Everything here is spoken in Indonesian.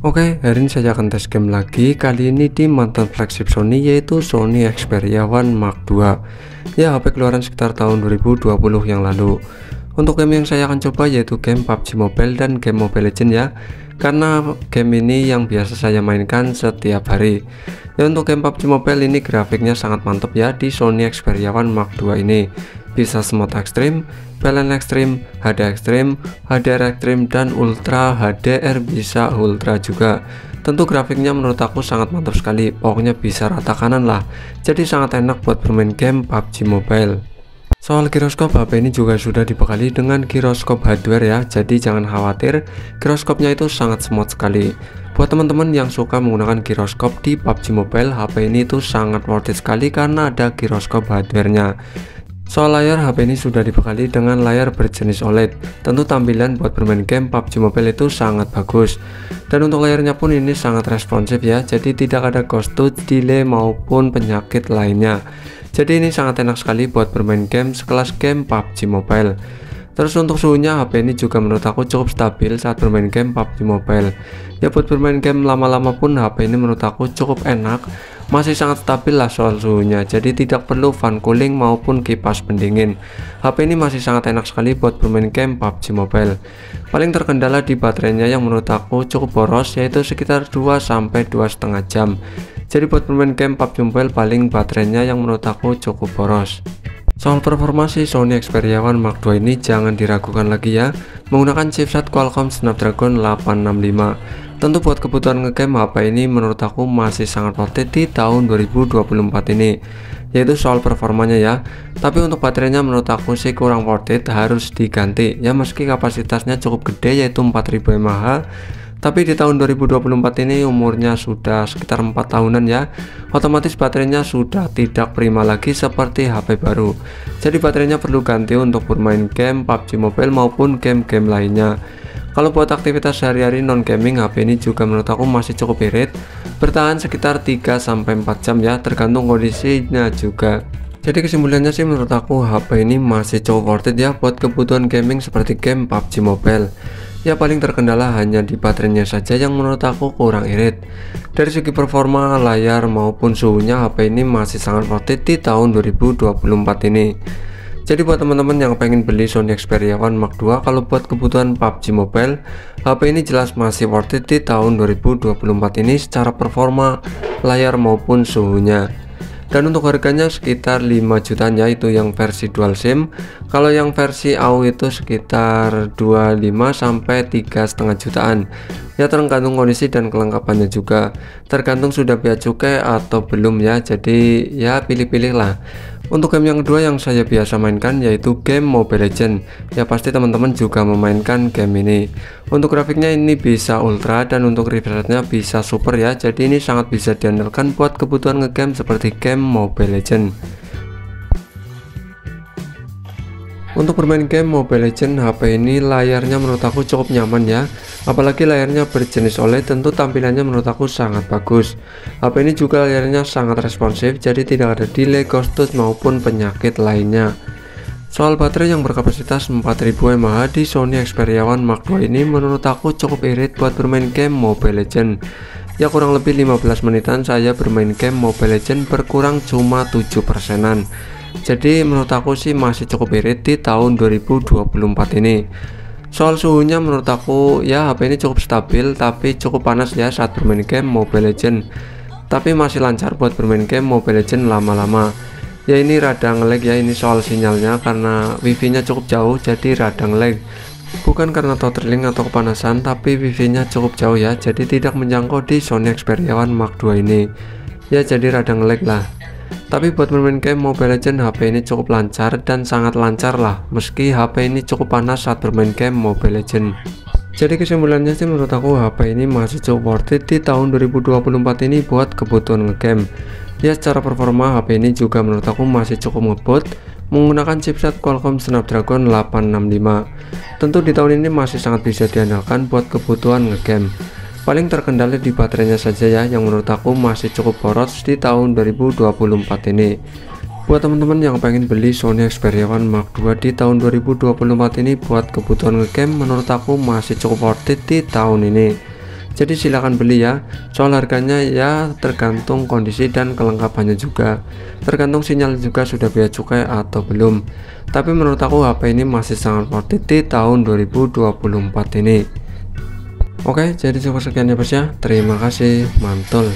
Oke, hari ini saya akan tes game lagi. Kali ini di mantan flagship Sony, yaitu Sony Xperia One Mark II. Ya, HP keluaran sekitar tahun 2020 yang lalu. Untuk game yang saya akan coba yaitu game PUBG Mobile dan game Mobile Legends ya. Karena game ini yang biasa saya mainkan setiap hari. Ya, untuk game PUBG Mobile ini grafiknya sangat mantap ya di Sony Xperia One Mark II ini. Bisa smooth ekstrim, balance ekstrim, HD ekstrim, HDR ekstrim, dan ultra HDR bisa ultra juga. Tentu grafiknya menurut aku sangat mantap sekali, pokoknya bisa rata kanan lah. Jadi sangat enak buat bermain game PUBG Mobile. Soal giroskop, HP ini juga sudah dibekali dengan giroskop hardware ya, jadi jangan khawatir, giroskopnya itu sangat smooth sekali. Buat teman-teman yang suka menggunakan giroskop di PUBG Mobile, HP ini itu sangat worth it sekali karena ada giroskop hardware-nya. Soal layar, HP ini sudah dibekali dengan layar berjenis OLED. Tentu tampilan buat bermain game PUBG Mobile itu sangat bagus. Dan untuk layarnya pun ini sangat responsif ya, jadi tidak ada ghost touch, delay maupun penyakit lainnya. Jadi ini sangat enak sekali buat bermain game sekelas game PUBG Mobile. Terus untuk suhunya, HP ini juga menurut aku cukup stabil saat bermain game PUBG Mobile. Ya, buat bermain game lama-lama pun HP ini menurut aku cukup enak, masih sangat stabil lah soal suhunya, jadi tidak perlu fan cooling maupun kipas pendingin. HP ini masih sangat enak sekali buat bermain game PUBG Mobile. Paling terkendala di baterainya yang menurut aku cukup boros, yaitu sekitar 2-2,5 jam. Jadi buat bermain game PUBG Mobile paling baterainya yang menurut aku cukup boros. Soal performa Sony Xperia One Mark II ini jangan diragukan lagi ya, menggunakan chipset Qualcomm Snapdragon 865. Tentu buat kebutuhan ngegame, HP ini menurut aku masih sangat worth it di tahun 2024 ini, yaitu soal performanya ya. Tapi untuk baterainya menurut aku sih kurang worth it, harus diganti ya, meski kapasitasnya cukup gede yaitu 4000 mAh. Tapi di tahun 2024 ini umurnya sudah sekitar 4 tahunan ya, otomatis baterainya sudah tidak prima lagi seperti HP baru. Jadi baterainya perlu ganti untuk bermain game PUBG Mobile maupun game-game lainnya. Kalau buat aktivitas sehari-hari non gaming, HP ini juga menurut aku masih cukup irit, bertahan sekitar 3-4 jam ya, tergantung kondisinya juga. Jadi kesimpulannya sih menurut aku HP ini masih cukup worth it ya buat kebutuhan gaming seperti game PUBG Mobile. Ya, paling terkendala hanya di baterainya saja yang menurut aku kurang irit. Dari segi performa, layar maupun suhunya, HP ini masih sangat worth it di tahun 2024 ini. Jadi buat teman-teman yang pengen beli Sony Xperia One Mark II, kalau buat kebutuhan PUBG Mobile, HP ini jelas masih worth it di tahun 2024 ini secara performa, layar maupun suhunya. Dan untuk harganya sekitar 5 jutaan ya, itu yang versi dual SIM. Kalau yang versi AU itu sekitar 25-3,5 jutaan. Ya, tergantung kondisi dan kelengkapannya juga. Tergantung sudah bea cukai atau belum ya. Jadi ya pilih-pilih lah. Untuk game yang kedua yang saya biasa mainkan yaitu game Mobile Legends. Ya, pasti teman-teman juga memainkan game ini. Untuk grafiknya ini bisa ultra dan untuk refresh rate-nya bisa super ya. Jadi ini sangat bisa diandalkan buat kebutuhan ngegame seperti game Mobile Legends. Untuk bermain game Mobile Legends, HP ini layarnya menurut aku cukup nyaman ya. Apalagi layarnya berjenis OLED, tentu tampilannya menurut aku sangat bagus. HP ini juga layarnya sangat responsif, jadi tidak ada delay, ghost touch maupun penyakit lainnya. Soal baterai yang berkapasitas 4000 mAh di Sony Xperia One Mark II ini menurut aku cukup irit buat bermain game Mobile Legends. Ya, kurang lebih 15 menitan saya bermain game Mobile Legends, berkurang cuma 7%-an. Jadi menurut aku sih masih cukup irit di tahun 2024 ini. Soal suhunya menurut aku ya HP ini cukup stabil, tapi cukup panas ya saat bermain game Mobile Legends. Tapi masih lancar buat bermain game Mobile Legends lama-lama. Ya, ini rada nge-lag ya, ini soal sinyalnya karena wifi nya cukup jauh, jadi rada nge-lag. Bukan karena throttling atau kepanasan, tapi wifi nya cukup jauh ya, jadi tidak menjangkau di Sony Xperia One Mark II ini. Ya, jadi rada nge-lag lah. Tapi buat bermain game Mobile Legends, HP ini cukup lancar dan sangat lancar lah, meski HP ini cukup panas saat bermain game Mobile Legends. Jadi kesimpulannya sih menurut aku HP ini masih cukup worth it di tahun 2024 ini buat kebutuhan ngegame. Ya, secara performa HP ini juga menurut aku masih cukup ngebut, menggunakan chipset Qualcomm Snapdragon 865. Tentu di tahun ini masih sangat bisa diandalkan buat kebutuhan ngegame. Paling terkendali di baterainya saja ya, yang menurut aku masih cukup boros di tahun 2024 ini. Buat teman-teman yang pengen beli Sony Xperia One Mark II di tahun 2024 ini buat kebutuhan ngegame, menurut aku masih cukup worth it di tahun ini. jadi silahkan beli ya. Soal harganya ya tergantung kondisi dan kelengkapannya juga, tergantung sinyal juga sudah bea cukai atau belum. Tapi menurut aku HP ini masih sangat worth it di tahun 2024 ini. Oke, jadi cukup sekian ya bos ya. Terima kasih, mantul.